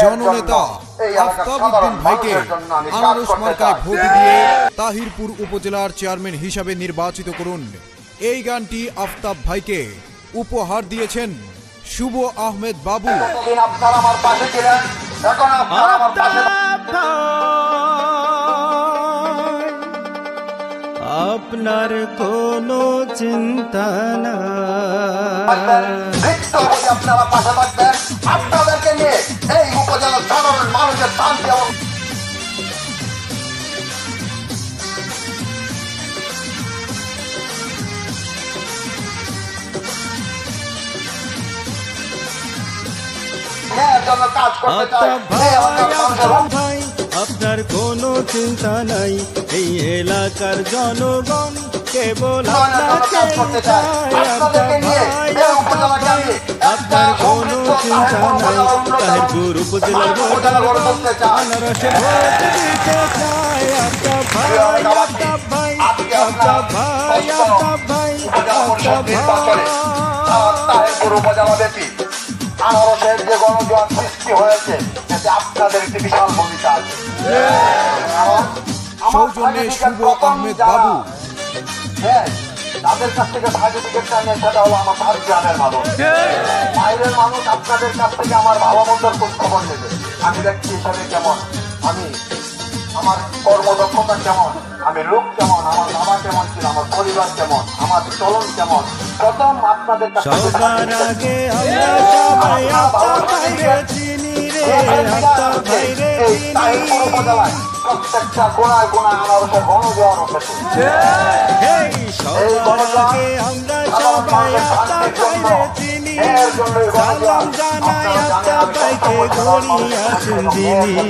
জননেতা আফতাব উদ্দিন ভাইকে আনারস মার্কায় ভোট দিয়ে তাহিরপুর উপজেলার চেয়ারম্যান হিসাবে নির্বাচিত করুন। এই গানটি আফতাব ভাইকে উপহার দিয়েছেন শুভ আহমেদ বাবু। আপনার কোনো চিন্তা না, আপনারা পাশে থাকবেন। আপনাদেরকে নিয়ে এই উপজেলার সাধারণ মানুষের শান্তি এবং কাজ করতে চাই। ভাই আপনার কোনো চিন্তা নাই, এই এলাকার জনগণ কেবল আপনাকে চায়। আপনার কোনো চিন্তা নাই, তাহিরপুর উপজেলার আনারসে ভোট দিতে চায়। আফতাব ভাই, আফতাব ভাই, আফতাব ভাই, আফতাব ভাই, আফতাব ভাই। তাহিরপুর উপজেলা ব্যাপী আনারসের যে গণজোয়ার সৃষ্টি হয়েছে এতে আপনাদের একটি বিশাল ভূমিকা আছে। সৌজন্যে শুভ আহমেদ বাবু। তাদের কাছ থেকে সার্টিফিকেটটা নিয়ে সেটা হলো আমার তার গ্রামের মানুষ। বাইরের মানুষ আপনাদের কাছ থেকে আমার ভালো মন্দর খোঁজ খবর নেবে। আমি ব্যক্তি হিসাবে কেমন, আমি আমার কর্মদক্ষতা কেমন, আমি লোক কেমন, আমার বাবা কেমন ছিল, আমার পরিবার কেমন, আমার চলন কেমন, প্রথম আপনাদের কাছে সবার আগে আমরা সবাই আফতাব ভাইরে চিনি রে, আফতাব ভাইরে চিনি। প্রত্যেকটা গোনায় গোনায় আনারসের গণজোয়ার উঠেছে। সবার আগে আমরা সবাই আফতাব ভাইরে চিনি, সালাম জানাই আফতাব ভাইকে গড়িয়াছেন যিনি।